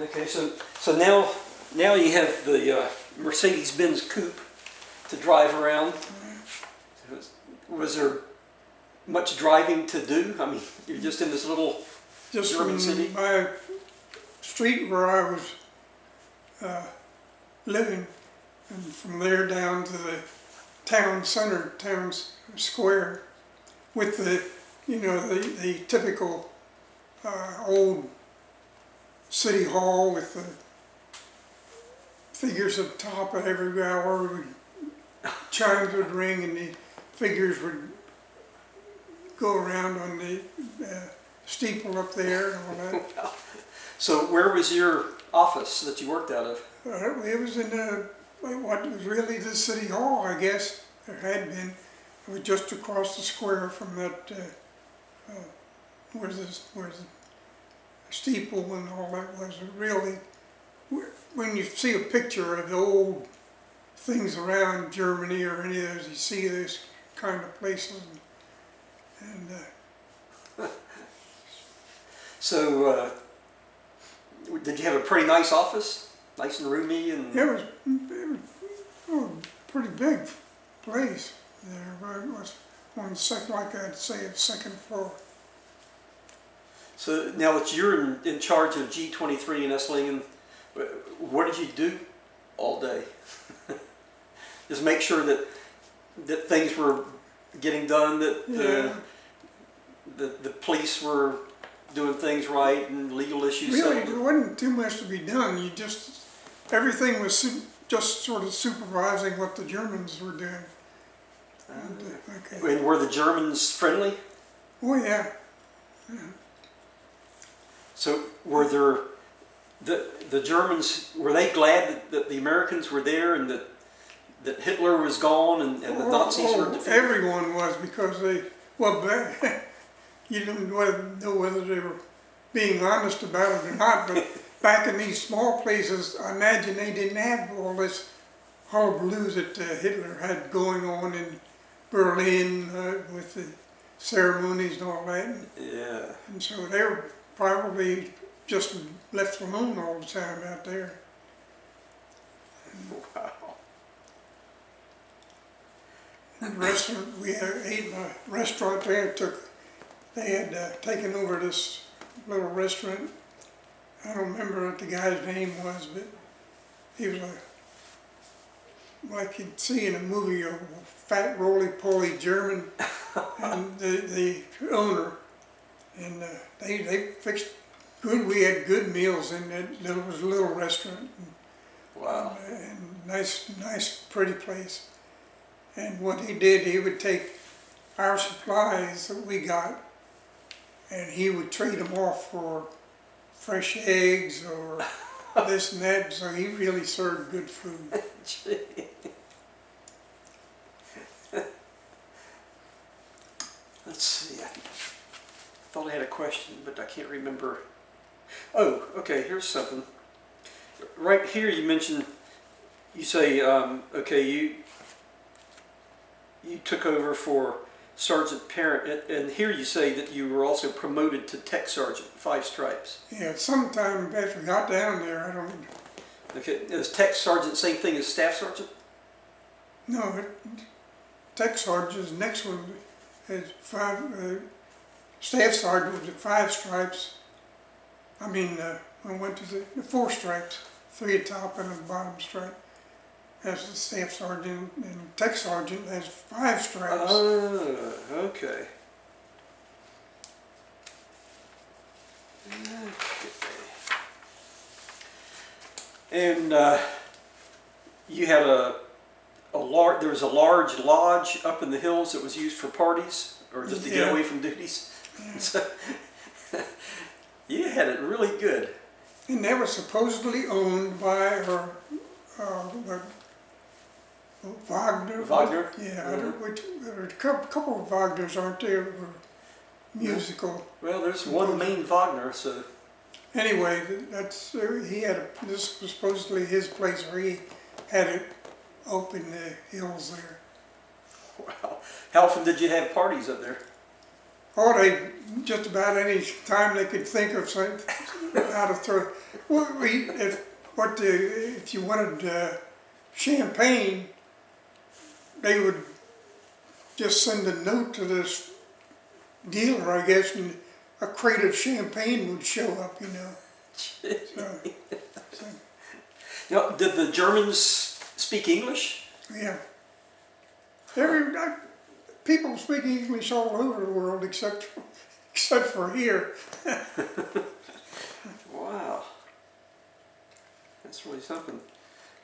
Okay, so now you have the Mercedes-Benz coupe to drive around. Was there much driving to do? I mean, you're just in this little German city. My street where I was living, and from there down to the town center, town square, with the the typical old city hall with the figures at the top of every hour. Chimes would ring and the figures would go around on the steeple up there and all that. So where was your office that you worked out of? It was in what was really the city hall, I guess. There had been. It was just across the square from that, where the steeple and all that was. Really, when you see a picture of the old things around Germany or any of those, you see those kind of places. And So did you have a pretty nice office? Nice and roomy? And it was a pretty big place there. It was on the second, like I'd say, the second floor. So now that you're in charge of G23 in Esslingen, what did you do all day? Just make sure that things were getting done, that the police were doing things right and legal issues. Really, there wasn't too much to be done. Everything was just sort of supervising what the Germans were doing. And were the Germans friendly? Oh yeah. So were there the Germans, were they glad that the Americans were there and that Hitler was gone and the Nazis were defeated? Everyone was, because you don't know whether they were being honest about it or not, but back in these small places, I imagine they didn't have all this hullabaloo that Hitler had going on in Berlin with the ceremonies and all that. Yeah. And so they were probably just left alone all the time out there. Wow. The restaurant, we ate in a restaurant there. They had taken over this little restaurant. I don't remember what the guy's name was, but he was like you'd see in a movie, a fat, roly-poly German, and the owner. And they fixed good. We had good meals in that. It was a little restaurant. Wow. And nice, pretty place. And what he did, he would take our supplies that we got, and he would trade them off for fresh eggs or this and that. So he really served good food. Let's see. I thought I had a question, but I can't remember. Oh, okay. Here's something. Right here, you mentioned. You say, okay, you took over for Sergeant Parent, and here you say that you were also promoted to Tech Sergeant, 5 stripes. Yeah, sometime after I got down there, I don't. Okay, is Tech Sergeant same thing as Staff Sergeant? No, Tech Sergeant is the next one. Is 5. Staff Sergeant was at 5 stripes. I mean, I went to the 4 stripes, 3 at top and a bottom stripe. As the Staff Sergeant, and Tech Sergeant has 5 stripes. Oh, okay. And you had there was a large lodge up in the hills that was used for parties, or just to get away from duties. Yeah. So, you had it really good. And they were supposedly owned by Wagner. Wagner? Yeah, there are a couple of Wagners, aren't there? Were musical. Well, there's one main Wagner, so. Anyway, this was supposedly his place where he had it up in the hills there. Wow. How often did you have parties up there? Oh, just about any time they could think of something. how to throw. Well, if you wanted champagne, they would just send a note to this dealer, I guess, and a crate of champagne would show up, you know. So Now, did the Germans speak English? yeah. People speak English all over the world except for here. Wow. That's really something.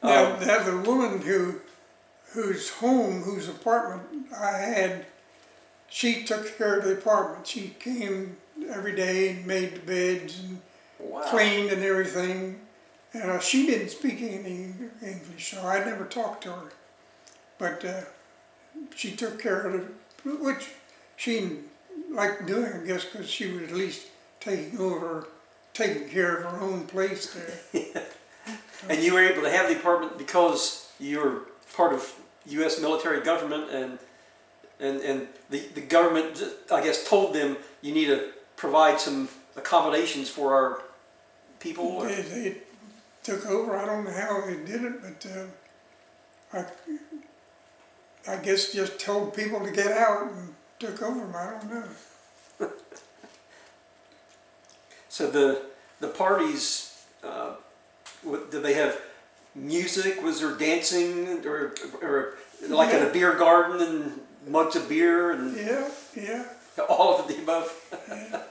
Now, the woman whose apartment I had, she took care of the apartment. She came every day and made the beds and Wow. cleaned and everything. And she didn't speak any English, so I never talked to her. But she took care of it, which she liked doing, I guess, because she was at least taking care of her own place there. And you were able to have the apartment because you were part of U.S. military government, and the government, I guess, told them you need to provide some accommodations for our people. Or? They took over. I don't know how they did it, but I guess just told people to get out and took over them. I don't know. So the parties, did they have music? Was there dancing, or like at a beer garden and mugs of beer and Yeah. all of the above? Yeah.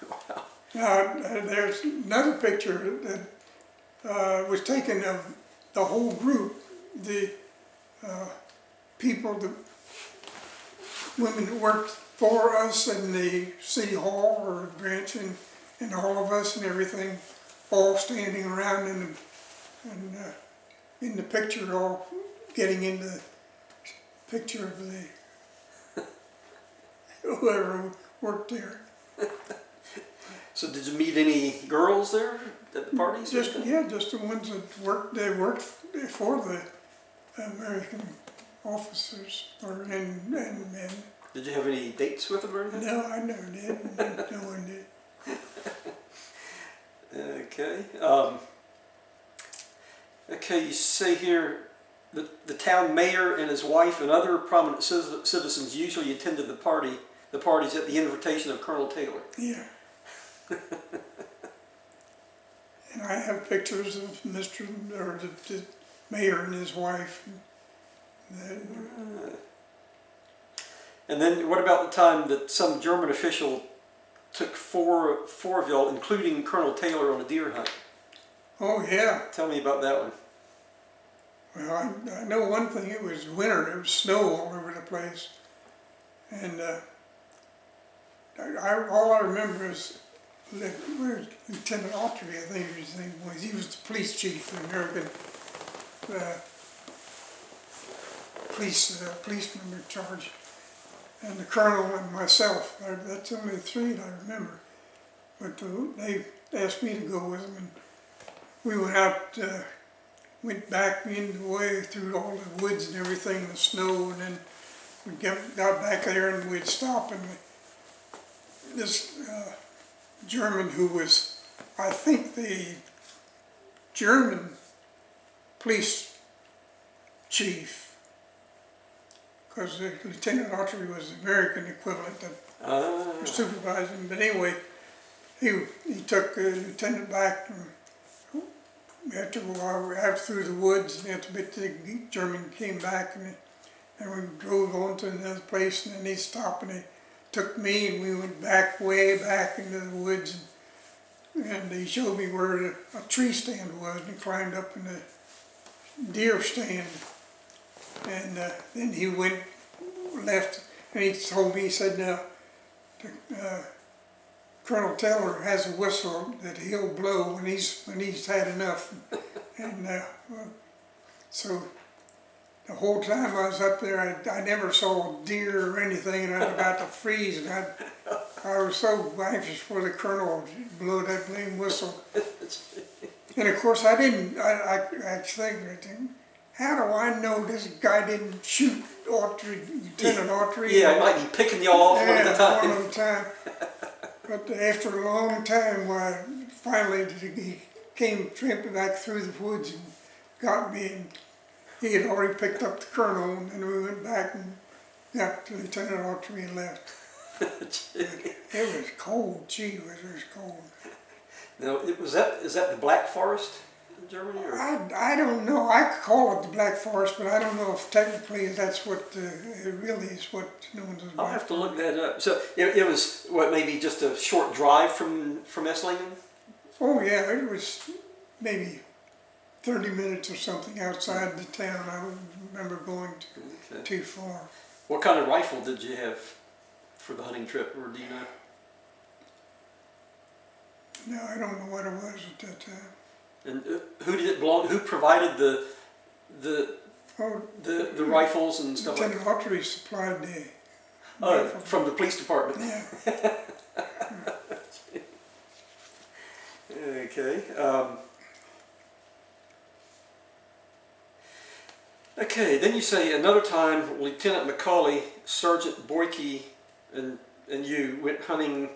Wow. Now, there's another picture that was taken of the whole group, the people, the women that worked for us in the city hall or the branch, and all of us and everything, all standing around in the picture, all getting in the picture of the whoever worked there. So did you meet any girls there at the parties? Just the ones that worked. They worked for the American officers and men. Did you have any dates with them or anything? No, I never did. No one did. Okay. Okay, you say here the town mayor and his wife and other prominent citizens usually attended the parties at the invitation of Colonel Taylor. Yeah. And I have pictures of the mayor and his wife. And then what about the time that some German official took four of y'all, including Colonel Taylor, on a deer hunt? Oh yeah. Tell me about that one. Well, I know one thing. It was winter. It was snow all over the place, and all I remember is Lieutenant Autry, I think his name was. He was the police chief of the American policeman in charge, and the colonel and myself. That's only the three that I remember. But they asked me to go with them, and we went out, went back in the way through all the woods and everything, the snow, and then we got back there and we'd stop, and this German who was, I think, the German police chief, because Lieutenant Autry was the American equivalent that was supervising. But anyway, he took the lieutenant back, and after a while, out through the woods, and after a bit, the German came back, and we drove on to another place, and then he stopped, and he took me, and we went way back into the woods, and he showed me where a tree stand was, and he climbed up in the deer stand, and then he left, and he told me, he said, now, Colonel Taylor has a whistle that he'll blow when he's had enough, and so the whole time I was up there, I never saw a deer or anything, and I was about to freeze, and I was so anxious for the colonel to blow that blame whistle. And of course, I think, how do I know this guy didn't shoot Lieutenant Autry? Yeah, I might be picking y'all off one at a time. One at a time. But after a long time, why finally he came tramping back through the woods and got me, and he had already picked up the colonel, and then we went back and got the lieutenant archery and left. It was cold, gee whiz, it was cold. Now, is that the Black Forest in Germany? Or? I don't know. I call it the Black Forest, but I don't know if technically that's what it really is what's known as Black I'll have to look that up. So it was, what, maybe just a short drive from Esslingen? Oh yeah, it was maybe 30 minutes or something outside the town. I don't remember going too far. What kind of rifle did you have for the hunting trip, or do you know? No, I don't know what it was at that time. And who did it belong? Who provided the rifles and stuff like that? Lieutenant Archery supplied the rifle. From the police department. Yeah. Okay. Okay. Then you say another time, Lieutenant Macaulay, Sergeant Boyke, and you went hunting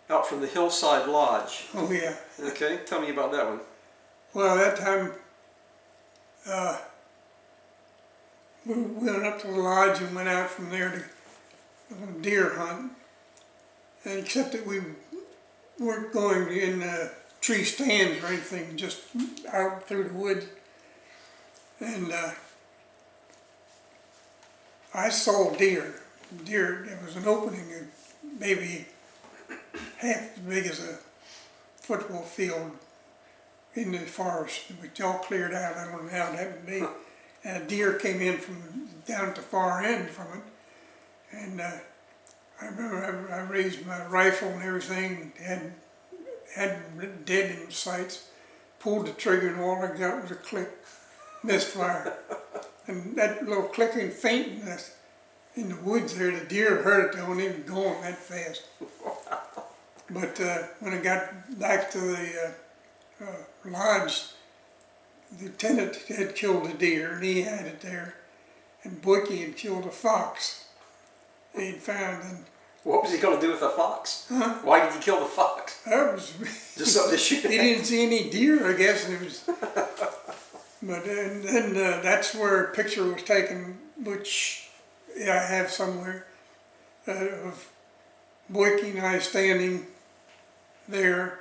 out from the Hillside Lodge. Oh yeah. Okay. Tell me about that one. Well, that time we went up to the lodge and went out from there to deer hunt. And except that we weren't going in tree stands or anything, just out through the woods. And I saw deer. There was an opening, maybe half as big as a football field in the forest, which all cleared out. I don't know how that would be. And a deer came in from down at the far end from it. And I remember I raised my rifle and everything, had dead in the sights, pulled the trigger, and all I got was a click, misfire. And that little clicking faintness in the woods there, the deer heard it, they weren't even going that fast. But when I got back to the lodge, the lieutenant had killed a deer, and he had it there, and Boyke had killed a fox he'd found. And what was he going to do with a fox? Huh? Why did he kill the fox? That was Just something to shoot at? He didn't see any deer, I guess. And it was, but then that's where a picture was taken, which I have somewhere, of Boyke and I standing there.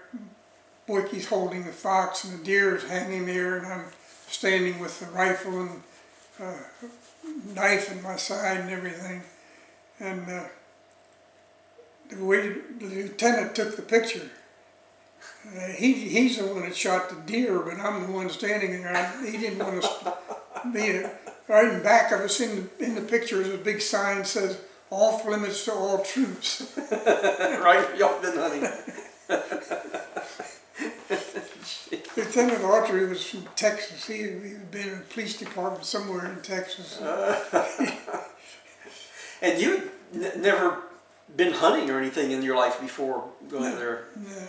Boyke's holding the fox, and the deer is hanging there, and I'm standing with the rifle and knife in my side and everything. And the lieutenant took the picture. He's the one that shot the deer, but I'm the one standing there. He didn't want to be there. Right in back of us in the picture is a big sign that says, "Off limits to all troops." Right, y'all been hunting. Lieutenant Archery was from Texas. He'd been in the police department somewhere in Texas. And you'd never been hunting or anything in your life before going there? No.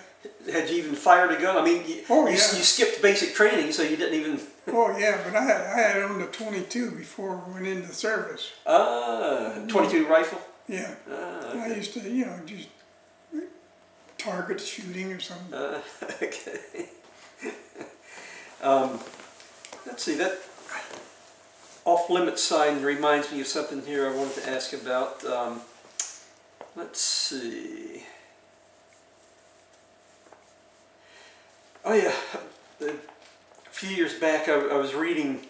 Had you even fired a gun? I mean, you skipped basic training, so you didn't even... Oh yeah, but I had owned a .22 before I went into the service. 22 rifle? Yeah. Okay. I used to, just target shooting or something. Okay. Let's see, that off-limits sign reminds me of something here I wanted to ask about. Let's see. Oh yeah, a few years back I was reading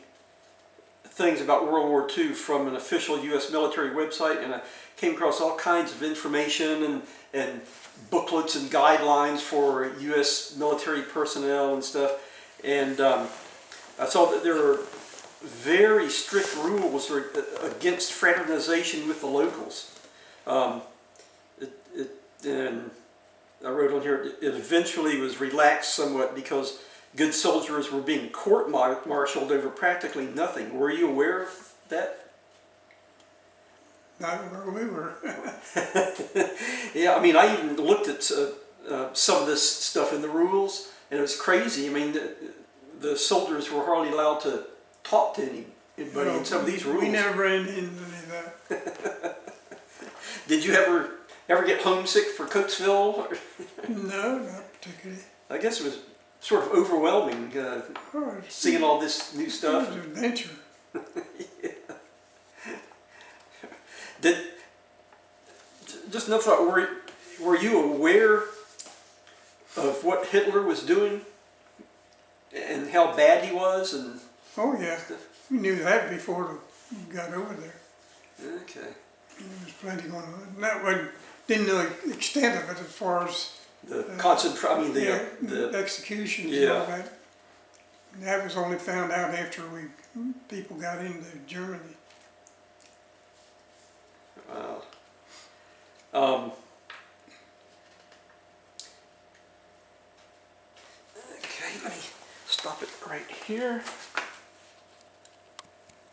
things about World War II from an official U.S. military website, and I came across all kinds of information and booklets and guidelines for U.S. military personnel and stuff. And I saw that there were very strict rules against fraternization with the locals. And I wrote on here, it eventually was relaxed somewhat because good soldiers were being court-martialed over practically nothing. Were you aware of that? Not where we were. Yeah, I mean, I even looked at some of this stuff in the rules, and it was crazy. I mean, the soldiers were hardly allowed to talk to anybody in some of these rules. We never ran into any of that. Did you ever Ever get homesick for Coatesville? No, not particularly. I guess it was sort of overwhelming Oh, seeing all this new it stuff. was an adventure. Did just another thought? Were you aware of what Hitler was doing and how bad he was? And Oh yeah, we knew that before we got over there. okay, There was plenty going on. And that one didn't know the extent of it as far as the I mean the the executions and yeah. all that. And that was only found out after people got into Germany. Wow. Okay, let me stop it right here.